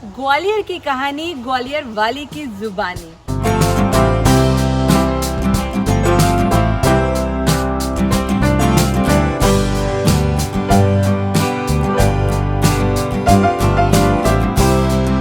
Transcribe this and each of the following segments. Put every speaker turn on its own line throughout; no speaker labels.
ग्वालियर की कहानी, ग्वालियर वाली की जुबानी।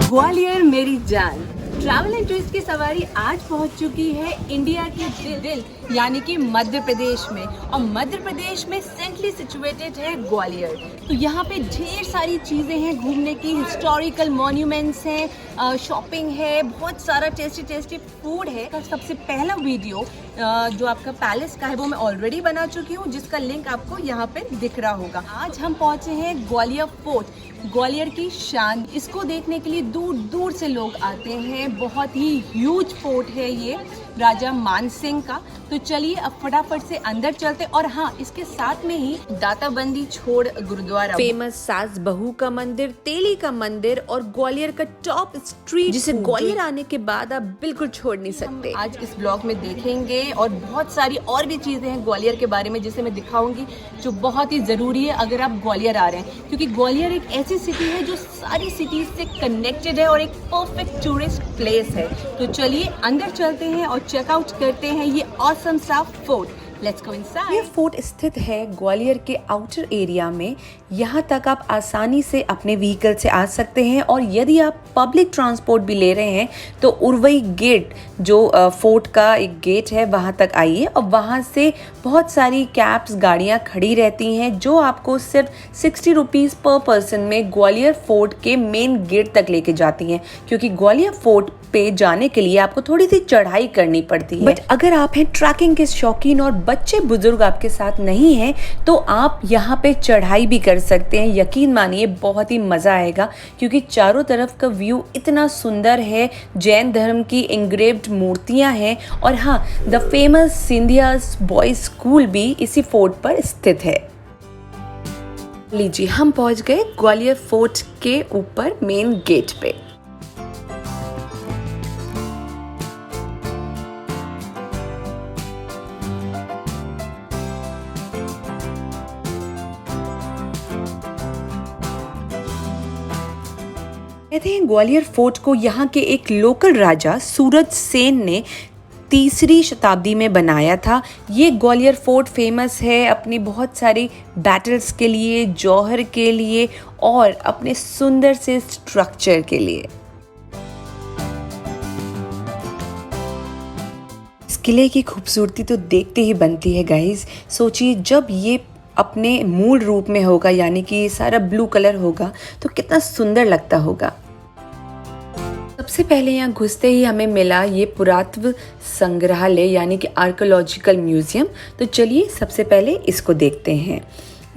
ग्वालियर मेरी जान। ट्रैवल एंड टूरिस्ट की सवारी आज पहुंच चुकी है इंडिया के दिल यानी कि मध्य प्रदेश में, और मध्य प्रदेश में सेंट्रली सिचुएटेड है ग्वालियर। तो यहाँ पे ढेर सारी चीज़ें हैं घूमने की, हिस्टोरिकल मॉन्यूमेंट्स हैं, शॉपिंग है, बहुत सारा टेस्टी फूड है। तो सबसे पहला वीडियो जो आपका पैलेस का है वो मैं ऑलरेडी बना चुकी हूँ, जिसका लिंक आपको यहाँ पे दिख रहा होगा। आज हम पहुँचे हैं ग्वालियर फोर्ट, ग्वालियर की शान। इसको देखने के लिए दूर दूर से लोग आते हैं। बहुत ही ह्यूज फोर्ट है ये राजा मानसिंह का। तो चलिए अब फटाफट से अंदर चलते। और हाँ, इसके साथ में ही दाताबंदी छोड़ गुरुद्वारा,
फेमस सास बहू का मंदिर, तेली का मंदिर और ग्वालियर का टॉप स्ट्रीट, जिसे ग्वालियर आने के बाद आप बिल्कुल छोड़ नहीं सकते।
आज इस ब्लॉग में देखेंगे, और बहुत सारी और भी चीजें हैं ग्वालियर के बारे में जिसे मैं दिखाऊंगी, जो बहुत ही जरूरी है अगर आप ग्वालियर आ रहे हैं, क्योंकि ग्वालियर एक ऐसी सिटी है जो सारी सिटीज से कनेक्टेड है और एक परफेक्ट टूरिस्ट प्लेस है। तो चलिए अंदर चलते हैं और चेकआउट करते हैं ये ऑसम सा फोर्ट। Let's go inside.
ये फोर्ट स्थित है ग्वालियर के आउटर एरिया में। यहाँ तक आप आसानी से अपने व्हीकल से आ सकते हैं, और यदि आप पब्लिक ट्रांसपोर्ट भी ले रहे हैं तो उर्वई गेट, जो फोर्ट का एक गेट है, वहाँ तक आइए। और वहाँ से बहुत सारी कैब्स, गाड़ियाँ खड़ी रहती हैं जो आपको सिर्फ 60 रुपीज़ पर पर्सन में ग्वालियर फोर्ट के मेन गेट तक लेके जाती हैं, क्योंकि ग्वालियर फोर्ट पे जाने के लिए आपको थोड़ी सी चढ़ाई करनी पड़ती है। बट अगर आप हैं ट्रैकिंग के शौकीन और बच्चे बुजुर्ग आपके साथ नहीं हैं, तो आप यहाँ पे चढ़ाई भी कर सकते हैं। यकीन मानिए बहुत ही मज़ा आएगा, क्योंकि चारों तरफ का व्यू इतना सुंदर है। जैन धर्म की इंग्रेव्ड मूर्तियाँ हैं, और हाँ, द फेमस सिंधियास बॉयज स्कूल भी इसी फोर्ट पर स्थित है। लीजिए, हम पहुँच गए ग्वालियर फोर्ट के ऊपर मेन गेट पे। कहते हैं ग्वालियर फोर्ट को यहाँ के एक लोकल राजा सूरज सेन ने 3री शताब्दी में बनाया था। ये ग्वालियर फोर्ट फेमस है अपनी बहुत सारी बैटल्स के लिए, जौहर के लिए और अपने सुंदर से स्ट्रक्चर के लिए। इस किले की खूबसूरती तो देखते ही बनती है गाइस। सोचिए जब ये अपने मूल रूप में होगा, यानी कि सारा ब्लू कलर होगा, तो कितना सुंदर लगता होगा। सबसे पहले यहाँ घुसते ही हमें मिला ये पुरातत्व संग्रहालय, यानी कि आर्कियोलॉजिकल म्यूजियम। तो चलिए सबसे पहले इसको देखते हैं।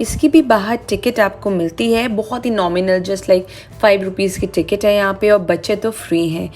इसकी भी बाहर टिकट आपको मिलती है, बहुत ही नॉमिनल, जस्ट लाइक 5 रुपीज़ की टिकट है यहाँ पे, और बच्चे तो फ्री हैं।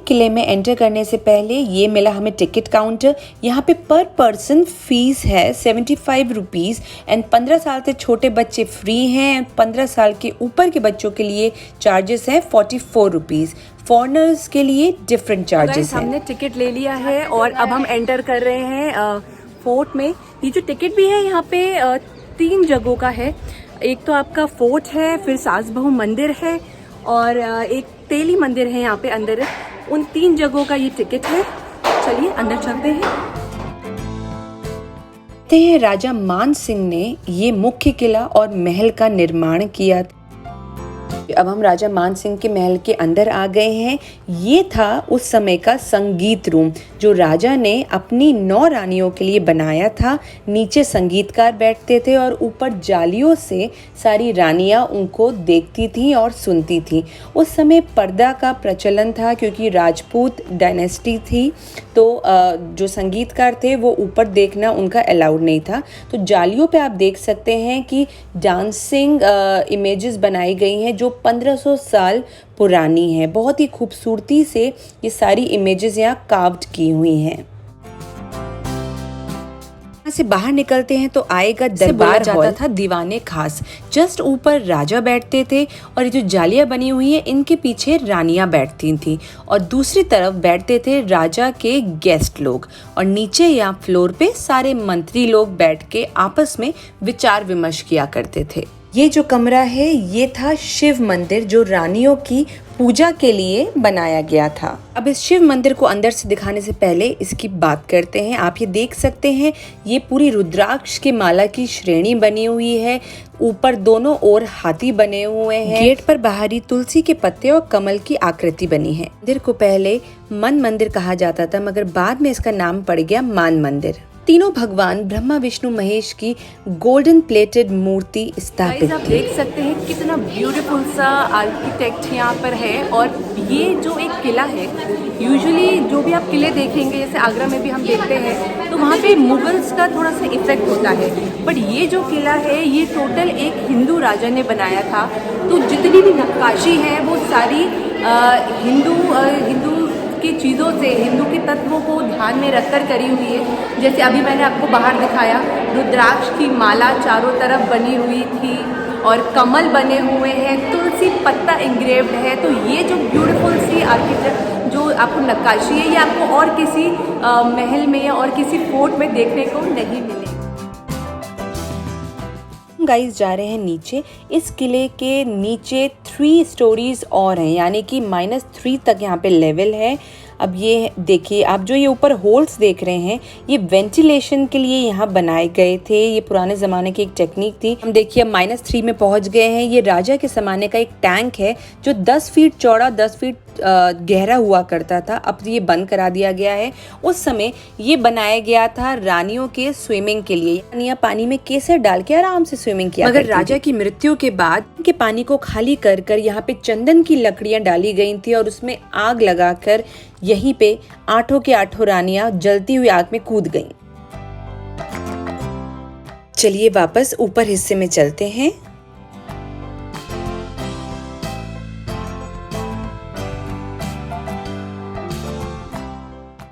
किले में एंटर करने से पहले ये मिला हमें टिकट काउंटर। यहाँ पे पर पर्सन फीस है 75 रुपीज़, एंड 15 साल से छोटे बच्चे फ्री हैं। 15 साल के ऊपर के बच्चों के लिए चार्जेस हैं 44 रुपीज़। फॉरनर्स के लिए डिफरेंट चार्जेस हैं।
हमने टिकट ले लिया है और अब हम एंटर कर रहे हैं फोर्ट में। ये जो टिकट भी है यहाँ पे 3 जगहों का है। एक तो आपका फोर्ट है, फिर सास बहू मंदिर है, और एक तेली मंदिर है यहाँ पे अंदर। उन 3 जगहों का ये टिकट है। चलिए अंदर चलते हैं।
राजा मान सिंह ने ये मुख्य किला और महल का निर्माण किया। अब हम राजा मान सिंह के महल के अंदर आ गए हैं। ये था उस समय का संगीत रूम, जो राजा ने अपनी 9 रानियों के लिए बनाया था। नीचे संगीतकार बैठते थे और ऊपर जालियों से सारी रानियां उनको देखती थीं और सुनती थीं। उस समय पर्दा का प्रचलन था, क्योंकि राजपूत डायनेस्टी थी, तो जो संगीतकार थे वो ऊपर देखना उनका अलाउड नहीं था। तो जालियों पे आप देख सकते हैं कि डांसिंग इमेजेस बनाई गई हैं जो 1500 साल पुरानी है। बहुत ही खूबसूरती से ये सारी इमेजेस यहाँ कार्व्ड की हुई हैं। यहाँ से बाहर निकलते हैं तो आएगा दरबार जाता था दीवाने खास। जस्ट ऊपर राजा बैठते थे, और ये जो जालियाँ बनी हुई हैं इनके पीछे रानियाँ बैठती थीं, और दूसरी तरफ बैठते थे राजा के गेस्ट लोग, और नीचे या फ्लोर पे सारे मंत्री लोग बैठ के आपस में विचार विमर्श किया करते थे। ये जो कमरा है ये था शिव मंदिर जो रानियों की पूजा के लिए बनाया गया था। अब इस शिव मंदिर को अंदर से दिखाने से पहले इसकी बात करते हैं। आप ये देख सकते हैं ये पूरी रुद्राक्ष की माला की श्रेणी बनी हुई है। ऊपर दोनों ओर हाथी बने हुए हैं। गेट पर बाहरी तुलसी के पत्ते और कमल की आकृति बनी है। मंदिर को पहले मन मंदिर कहा जाता था मगर बाद में इसका नाम पड़ गया मान मंदिर। तीनों भगवान ब्रह्मा विष्णु महेश की गोल्डन प्लेटेड मूर्ति स्थापित।
आप देख सकते हैं कितना ब्यूटीफुल सा आर्किटेक्ट यहाँ पर है। और ये जो एक किला है, यूजुअली जो भी आप किले देखेंगे जैसे आगरा में भी हम देखते हैं तो वहाँ पे मुगल्स का थोड़ा सा इफेक्ट होता है, बट ये जो किला है ये टोटल एक हिंदू राजा ने बनाया था। तो जितनी भी नक्काशी है वो सारी हिंदू की चीज़ों से, हिंदू के तत्वों को ध्यान में रखकर करी हुई है। जैसे अभी मैंने आपको बाहर दिखाया, रुद्राक्ष की माला चारों तरफ बनी हुई थी और कमल बने हुए हैं, तुलसी पत्ता इंग्रेव्ड है। तो ये जो ब्यूटीफुल सी आर्किटेक्ट जो आपको नक्काशी है ये आपको और किसी महल में या और किसी फोर्ट में देखने को नहीं मिलेगी।
गाइस जा रहे हैं नीचे। इस किले के नीचे 3 स्टोरीज और हैं, यानी कि -3 तक यहाँ पे लेवल है। अब ये देखिए, आप जो ये ऊपर होल्स देख रहे हैं ये वेंटिलेशन के लिए यहाँ बनाए गए थे। ये पुराने ज़माने की एक टेक्निक थी। हम देखिए अब -3 में पहुँच गए हैं। ये राजा के ज़माने का एक टैंक है जो 10 फीट चौड़ा 10 फीट गहरा हुआ करता था। अब ये बंद करा दिया गया है। उस समय ये बनाया गया था रानियों के स्विमिंग के लिए। रानियां पानी में केसर डाल के आराम से स्विमिंग किया। मगर राजा की मृत्यु के बाद के पानी को खाली कर कर यहाँ पे चंदन की लकड़ियां डाली गई थी और उसमें आग लगाकर यहीं पे 8 के 8 रानियां जलती हुई आग में कूद गईं। चलिए वापस ऊपर हिस्से में चलते हैं।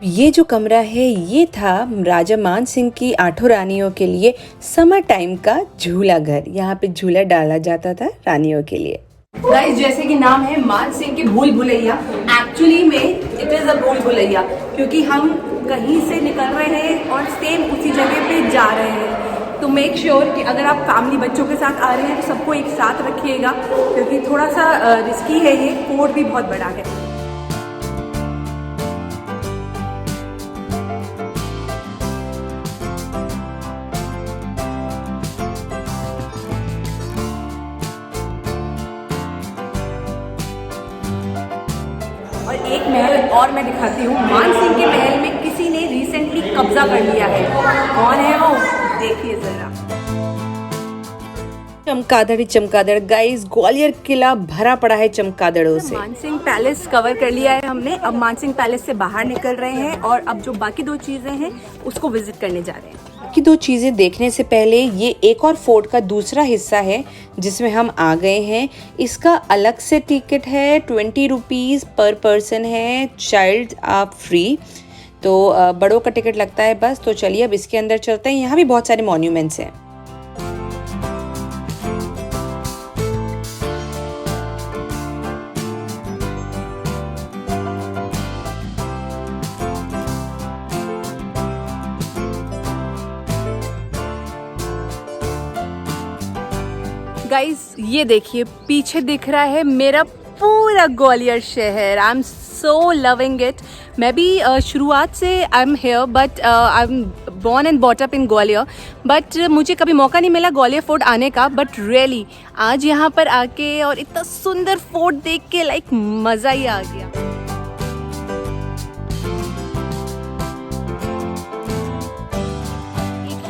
ये जो कमरा है ये था राजा मान सिंह की 8 रानियों के लिए समर टाइम का झूला घर। यहाँ पे झूला डाला जाता था रानियों के लिए।
गाइस, जैसे कि नाम है मान सिंह की भूल भुलैया, एक्चुअली में इट इज अ भूल भुलैया क्योंकि हम कहीं से निकल रहे हैं और सेम उसी जगह पे जा रहे हैं। तो मेक श्योर कि अगर आप फैमिली बच्चों के साथ आ रहे हैं तो सबको एक साथ रखिएगा क्योंकि थोड़ा सा रिस्की है। ये कोड भी बहुत बड़ा है। और एक महल और मैं दिखाती हूँ। मान सिंह के महल में किसी ने रिसेंटली कब्जा कर लिया है। कौन है वो, देखिए जरा।
चमगादड़ ही चमगादड़। गाइस, ग्वालियर किला भरा पड़ा है चमगादड़ों से।
मान सिंह पैलेस कवर कर लिया है हमने। अब मान सिंह पैलेस से बाहर निकल रहे हैं और अब जो बाकी 2 चीजें हैं उसको विजिट करने जा रहे हैं।
बाकी 2 चीज़ें देखने से पहले ये एक और फोर्ट का दूसरा हिस्सा है जिसमें हम आ गए हैं। इसका अलग से टिकट है, 20 रुपीज़ पर पर्सन है। चाइल्ड आप फ्री, तो बड़ों का टिकट लगता है बस। तो चलिए अब इसके अंदर चलते हैं। यहाँ भी बहुत सारे मॉन्यूमेंट्स हैं।
गाइस, ये देखिए पीछे दिख रहा है मेरा पूरा ग्वालियर शहर। I am so loving it. मैं भी शुरुआत से I am here but I am born and bought up in Gwalior, but मुझे कभी मौका नहीं मिला ग्वालियर फोर्ट आने का। बट रियली आज यहाँ पर आके और इतना सुंदर फोर्ट देख के लाइक मज़ा ही आ गया।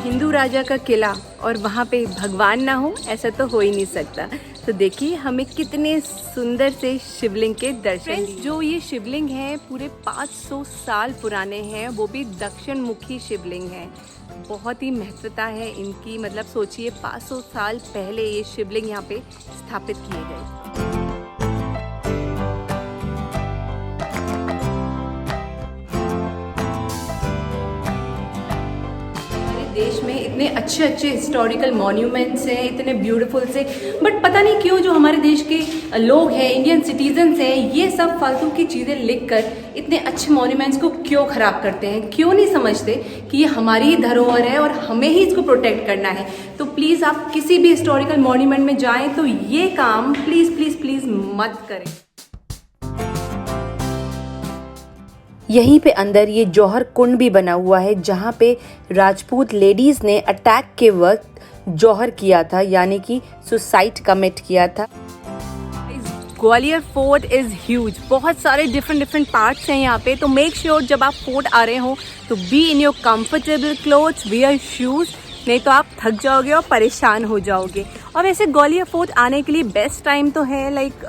हिंदू राजा का किला और वहाँ पे भगवान ना हो, ऐसा तो हो ही नहीं सकता। तो देखिए हमें कितने सुंदर से शिवलिंग के दर्शन। जो ये शिवलिंग है पूरे 500 साल पुराने हैं, वो भी दक्षिण मुखी शिवलिंग है। बहुत ही महत्वता है इनकी। मतलब सोचिए 500 साल पहले ये शिवलिंग यहाँ पे स्थापित किए गए। देश में इतने अच्छे अच्छे हिस्टोरिकल मॉन्यूमेंट्स हैं, इतने ब्यूटीफुल से, बट पता नहीं क्यों जो हमारे देश के लोग हैं, इंडियन सिटीजन्स हैं, ये सब फालतू की चीज़ें लिखकर इतने अच्छे मॉन्यूमेंट्स को क्यों ख़राब करते हैं, क्यों नहीं समझते कि ये हमारी ही धरोहर है और हमें ही इसको प्रोटेक्ट करना है। तो प्लीज़ आप किसी भी हिस्टोरिकल मॉन्यूमेंट में जाएं तो ये काम प्लीज़ प्लीज़ प्लीज़ मत करें।
यहीं पे अंदर ये जौहर कुंड भी बना हुआ है जहाँ पे राजपूत लेडीज़ ने अटैक के वक्त जौहर किया था, यानी कि सुसाइड कमिट किया था।
ग्वालियर फोर्ट इज़ ह्यूज, बहुत सारे डिफरेंट पार्ट्स हैं यहाँ पे, तो मेक श्योर जब आप फोर्ट आ रहे हो तो be in your comfortable clothes, wear shoes, नहीं तो आप थक जाओगे और परेशान हो जाओगे। और वैसे ग्वालियर फोर्ट आने के लिए बेस्ट टाइम तो है लाइक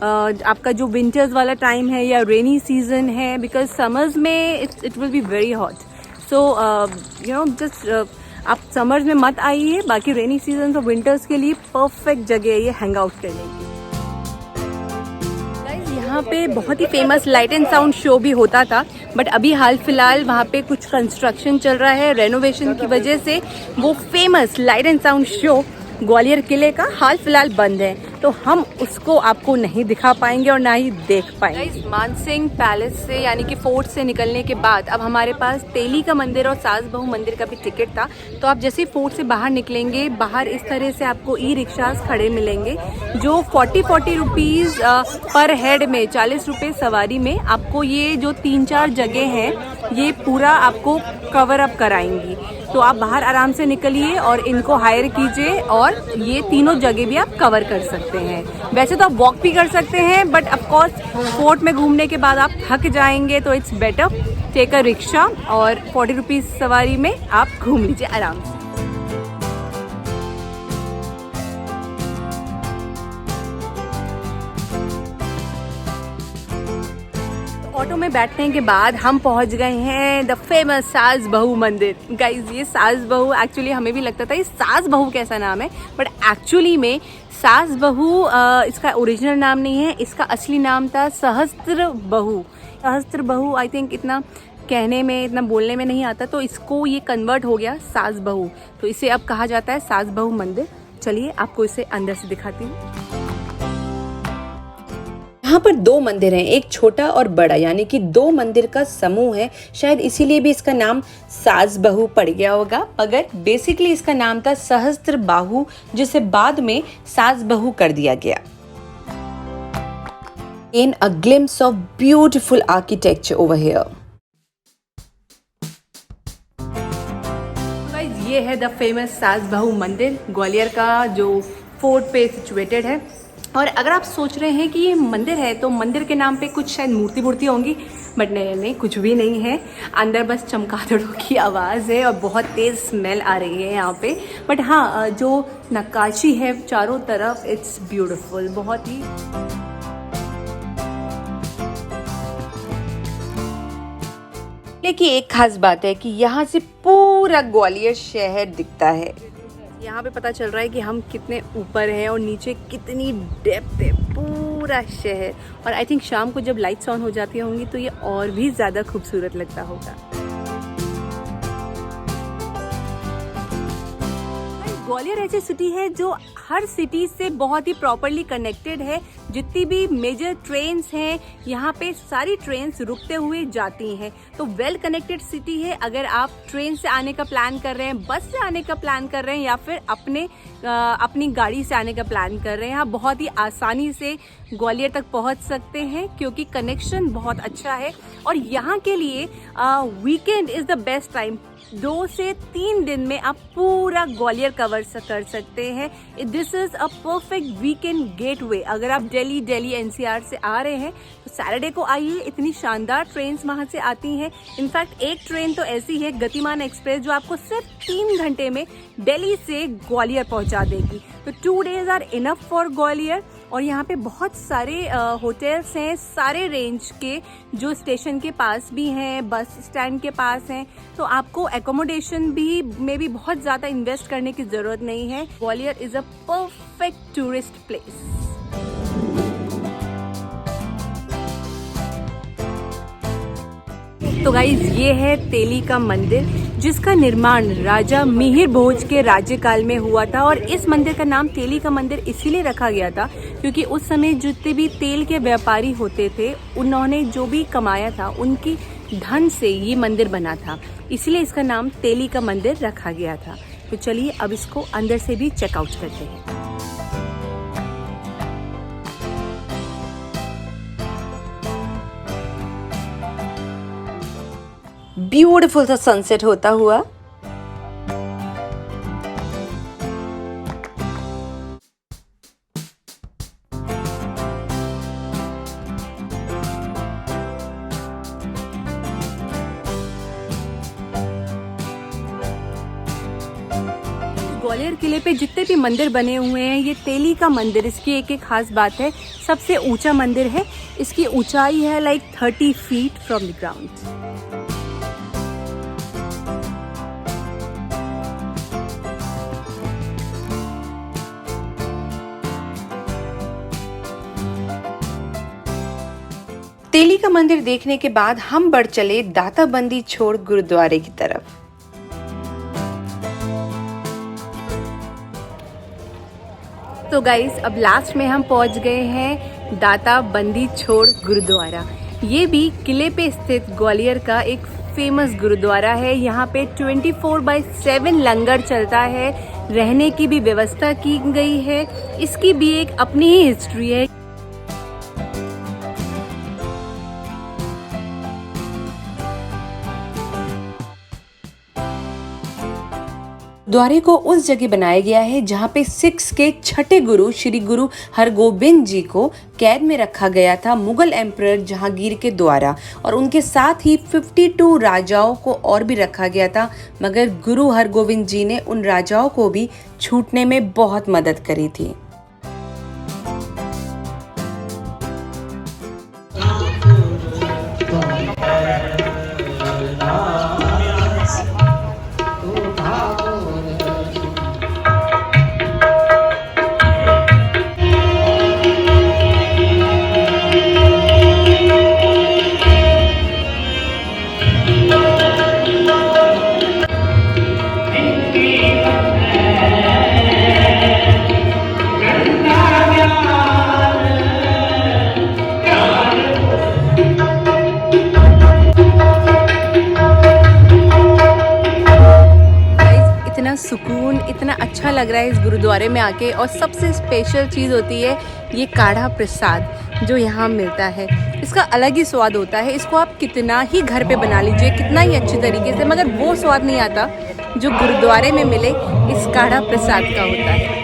आपका जो विंटर्स वाला टाइम है या रेनी सीजन है, बिकॉज समर्स में it will be very hot, so you know just आप समर्स में मत आइए, बाकी रेनी सीजन और विंटर्स के लिए परफेक्ट जगह है ये हैंग आउट करने की। यहाँ पे बहुत ही famous light and sound show भी होता था, बट अभी हाल फिलहाल वहाँ पे कुछ कंस्ट्रक्शन चल रहा है, रेनोवेशन की वजह से वो famous light and sound show Gwalior किले का हाल फिलहाल बंद है, तो हम उसको आपको नहीं दिखा पाएंगे और ना ही देख पाएंगे। मानसिंह पैलेस से यानी कि फोर्ट से निकलने के बाद अब हमारे पास तेली का मंदिर और सास बहू मंदिर का भी टिकट था, तो आप जैसे फोर्ट से बाहर निकलेंगे, बाहर इस तरह से आपको ई रिक्शास खड़े मिलेंगे जो 40 रुपीज़ पर हेड में, 40 रुपये सवारी में आपको ये जो 3-4 जगह हैं ये पूरा आपको कवर अप कराएंगी। तो आप बाहर आराम से निकलिए और इनको हायर कीजिए और ये तीनों जगह भी आप कवर कर सकते हैं। वैसे तो आप वॉक भी कर सकते हैं, बट ऑफ कोर्स फोर्ट में घूमने के बाद आप थक जाएंगे, तो it's better take a rickshaw और 40 रुपीज़ सवारी में आप घूम लीजिए आराम से। ऑटो में बैठने के बाद हम पहुंच गए हैं द फेमस सास बहू मंदिर। गाइज ये सास बहू, एक्चुअली हमें भी लगता था ये सास बहू कैसा नाम है, बट एक्चुअली में सास बहू इसका ओरिजिनल नाम नहीं है, इसका असली नाम था सहस्त्र बहू। सहस्त्र बहू आई थिंक इतना कहने में, इतना बोलने में नहीं आता, तो इसको ये कन्वर्ट हो गया सास बहू, तो इसे अब कहा जाता है सास बहू मंदिर। चलिए आपको इसे अंदर से दिखाती हूँ।
यहाँ पर 2 मंदिर हैं, एक छोटा और बड़ा, यानी कि 2 मंदिर का समूह है, शायद इसीलिए भी इसका नाम सास बहू पड़ गया होगा, मगर बेसिकली इसका नाम था सहस्त्र बाहू, जिसे बाद में सास बहू कर दिया गया। In a glimpse of beautiful architecture over here.
Guys ये है द फेमस सास बहू मंदिर, ग्वालियर का जो फोर्ट पे सिचुएटेड है। और अगर आप सोच रहे हैं कि ये मंदिर है तो मंदिर के नाम पे कुछ शायद मूर्ति होंगी, बट नहीं, कुछ भी नहीं है। अंदर बस चमगादड़ों की आवाज़ है और बहुत तेज़ स्मेल आ रही है यहाँ पे। बट हाँ, जो नक्काशी है चारों तरफ, इट्स ब्यूटीफुल, बहुत ही।
लेकिन एक खास बात है कि यहाँ से पूरा ग्वालियर शहर दिखता है।
यहाँ पे पता चल रहा है कि हम कितने ऊपर हैं और नीचे कितनी डेप्थ है, पूरा शहर। और आई थिंक शाम को जब लाइट्स ऑन हो जाती होंगी तो ये और भी ज़्यादा खूबसूरत लगता होगा। ग्वालियर ऐसी सिटी है जो हर सिटी से बहुत ही प्रॉपरली कनेक्टेड है। जितनी भी मेजर ट्रेन्स हैं यहाँ पे सारी ट्रेन्स रुकते हुए जाती हैं, तो वेल कनेक्टेड सिटी है। अगर आप ट्रेन से आने का प्लान कर रहे हैं, बस से आने का प्लान कर रहे हैं या फिर अपनी गाड़ी से आने का प्लान कर रहे हैं, आप बहुत ही आसानी से ग्वालियर तक पहुँच सकते हैं क्योंकि कनेक्शन बहुत अच्छा है। और यहाँ के लिए weekend is the best time. 2 से 3 दिन में आप पूरा ग्वालियर कवर कर सकते हैं। This is a perfect weekend getaway. अगर आप दिल्ली एनसीआर से आ रहे हैं तो सैटरडे को आइए, इतनी शानदार ट्रेन्स वहाँ से आती हैं। इनफैक्ट एक ट्रेन तो ऐसी है, गतिमान एक्सप्रेस, जो आपको सिर्फ 3 घंटे में दिल्ली से ग्वालियर पहुँचा देगी। तो 2 days are enough for Gwalior. और यहाँ पे बहुत सारे होटल्स हैं, सारे रेंज के, जो स्टेशन के पास भी हैं, बस स्टैंड के पास हैं, तो आपको एकोमोडेशन भी में भी बहुत ज़्यादा इन्वेस्ट करने की ज़रूरत नहीं है। Gwalior is a perfect tourist place. तो गाइज ये है तेली का मंदिर, जिसका निर्माण राजा मिहिर भोज के राज्यकाल में हुआ था। और इस मंदिर का नाम तेली का मंदिर इसीलिए रखा गया था क्योंकि उस समय जितने भी तेल के व्यापारी होते थे उन्होंने जो भी कमाया था उनकी धन से ये मंदिर बना था, इसलिए इसका नाम तेली का मंदिर रखा गया था। तो चलिए अब इसको अंदर से भी चेकआउट करते हैं।
ब्यूटीफुल सा सनसेट होता हुआ।
ग्वालियर किले पे जितने भी मंदिर बने हुए हैं, ये तेली का मंदिर इसकी एक खास बात है, सबसे ऊंचा मंदिर है। इसकी ऊंचाई है like 30 feet from the ground.
तेली का मंदिर देखने के बाद हम बढ़ चले दाता बंदी छोड़ गुरुद्वारे की तरफ।
तो गाइस अब लास्ट में हम पहुंच गए हैं दाता बंदी छोड़ गुरुद्वारा। ये भी किले पे स्थित ग्वालियर का एक फेमस गुरुद्वारा है। यहाँ पे 24/7 लंगर चलता है, रहने की भी व्यवस्था की गई है। इसकी भी एक अपनी ही हिस्ट्री है।
द्वारे को उस जगह बनाया गया है जहाँ पे सिक्स के छठे गुरु श्री गुरु हरगोबिंद जी को कैद में रखा गया था मुगल एम्परर जहांगीर के द्वारा, और उनके साथ ही 52 राजाओं को और भी रखा गया था, मगर गुरु हरगोबिंद जी ने उन राजाओं को भी छूटने में बहुत मदद करी थी।
सुकून, इतना अच्छा लग रहा है इस गुरुद्वारे में आके। और सबसे स्पेशल चीज़ होती है ये काढ़ा प्रसाद जो यहाँ मिलता है। इसका अलग ही स्वाद होता है। इसको आप कितना ही घर पे बना लीजिए, कितना ही अच्छी तरीके से, मगर वो स्वाद नहीं आता जो गुरुद्वारे में मिले इस काढ़ा प्रसाद का होता है।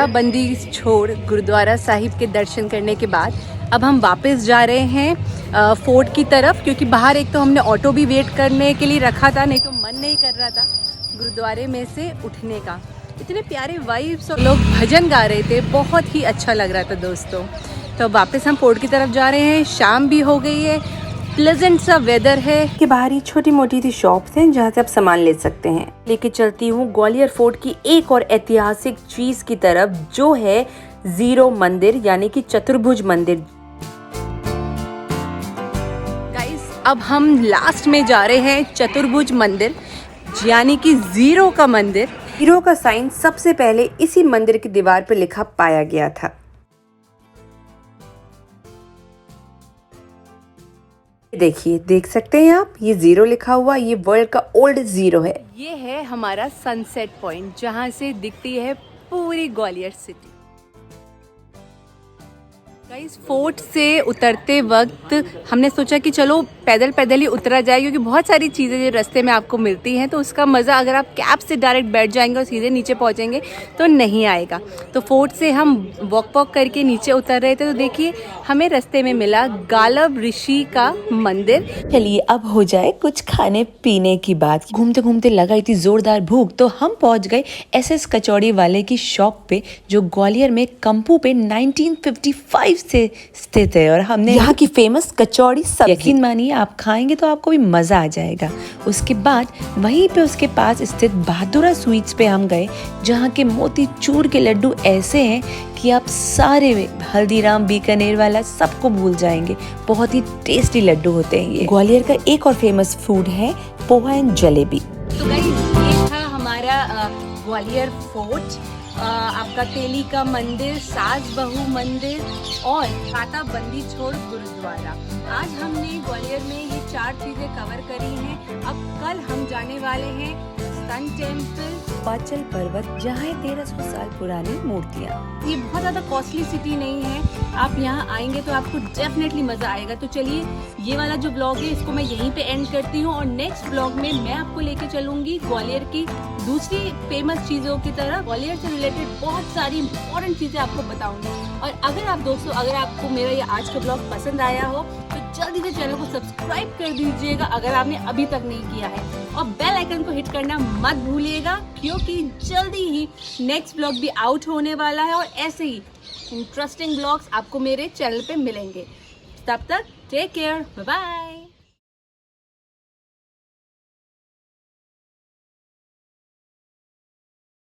बंदी छोड़ गुरुद्वारा साहिब के दर्शन करने के बाद अब हम वापस जा रहे हैं फोर्ट की तरफ, क्योंकि बाहर एक तो हमने ऑटो भी वेट करने के लिए रखा था, नहीं तो मन नहीं कर रहा था गुरुद्वारे में से उठने का। इतने प्यारे वाइब्स और लोग भजन गा रहे थे, बहुत ही अच्छा लग रहा था दोस्तों। तो वापस हम फोर्ट की तरफ जा रहे हैं। शाम भी हो गई है, प्लेजेंट सा वेदर है।
के बाहर ही छोटी मोटी सी शॉप्स हैं जहाँ से आप सामान ले सकते हैं। लेके चलती हूँ ग्वालियर फोर्ट की एक और ऐतिहासिक चीज की तरफ, जो है जीरो मंदिर यानी कि चतुर्भुज मंदिर।
गाइस अब हम लास्ट में जा रहे हैं चतुर्भुज मंदिर यानी कि जीरो का मंदिर।
जीरो का साइन सबसे पहले इसी मंदिर की दीवार पर लिखा पाया गया था। देखिए, देख सकते हैं आप, ये जीरो लिखा हुआ, ये वर्ल्ड का ओल्ड जीरो है।
ये है हमारा सनसेट पॉइंट जहाँ से दिखती है पूरी ग्वालियर सिटी। गाइस फोर्ट से उतरते वक्त हमने सोचा कि चलो पैदल पैदल ही उतरा जाए, क्योंकि बहुत सारी चीज़ें जो रास्ते में आपको मिलती हैं, तो उसका मज़ा अगर आप कैब से डायरेक्ट बैठ जाएंगे और सीधे नीचे पहुंचेंगे तो नहीं आएगा। तो फोर्ट से हम वॉक करके नीचे उतर रहे थे, तो देखिए हमें रास्ते में मिला गालब ऋषि का मंदिर।
चलिए अब हो जाए कुछ खाने पीने की बात। घूमते घूमते लगा इतनी जोरदार भूख, तो हम पहुंच गए एसएस कचौड़ी वाले की शॉप पे, जो ग्वालियर में कंपू पे 1955 से स्थित है और हमने यहाँ की फेमस कचौड़ी सब्जी, यकीन मानिए आप खाएंगे तो आपको भी मज़ा आ जाएगा। उसके बाद वहीं पे उसके पास स्थित बहादुरा स्वीट्स पे हम गए, जहाँ के मोतीचूर के लड्डू ऐसे हैं कि आप सारे हल्दीराम बीकानेर वाला सबको भूल जाएंगे। बहुत ही टेस्टी लड्डू होते हैं ये। ग्वालियर का एक और फेमस फूड है पोहा एंड जलेबी।
तो गाइस ये था हमारा ग्वालियर फोर्ट, आपका तेली का मंदिर, सास बहू मंदिर और खाता बंदी छोड़ गुरुद्वारा। आज हमने ग्वालियर में ये 4 चीजें कवर करी हैं। अब कल हम जाने वाले हैं सन टेम्पल,
पाचल पर्वत, जहाँ है 1300 साल पुरानी मूर्तियाँ।
ये बहुत ज़्यादा कॉस्टली सिटी नहीं है, आप यहाँ आएंगे तो आपको डेफिनेटली मज़ा आएगा। तो चलिए ये वाला जो ब्लॉग है इसको मैं यहीं पे एंड करती हूँ और नेक्स्ट ब्लॉग में मैं आपको लेके चलूँगी ग्वालियर की दूसरी फेमस चीज़ों की तरह। ग्वालियर से रिलेटेड बहुत सारी इंपॉर्टेंट चीज़ें आपको बताऊँगी। और अगर आप दोस्तों, अगर आपको मेरा ये आज का ब्लॉग पसंद आया हो तो जल्दी से चैनल को सब्सक्राइब कर दीजिएगा अगर आपने अभी तक नहीं किया है, और बेल आइकन को हिट करना मत भूलिएगा, क्योंकि जल्दी ही नेक्स्ट ब्लॉग भी आउट होने वाला है और ऐसे ही इंटरेस्टिंग ब्लॉग्स आपको मेरे चैनल पे मिलेंगे। तब तक टेक केयर, बाय बाय।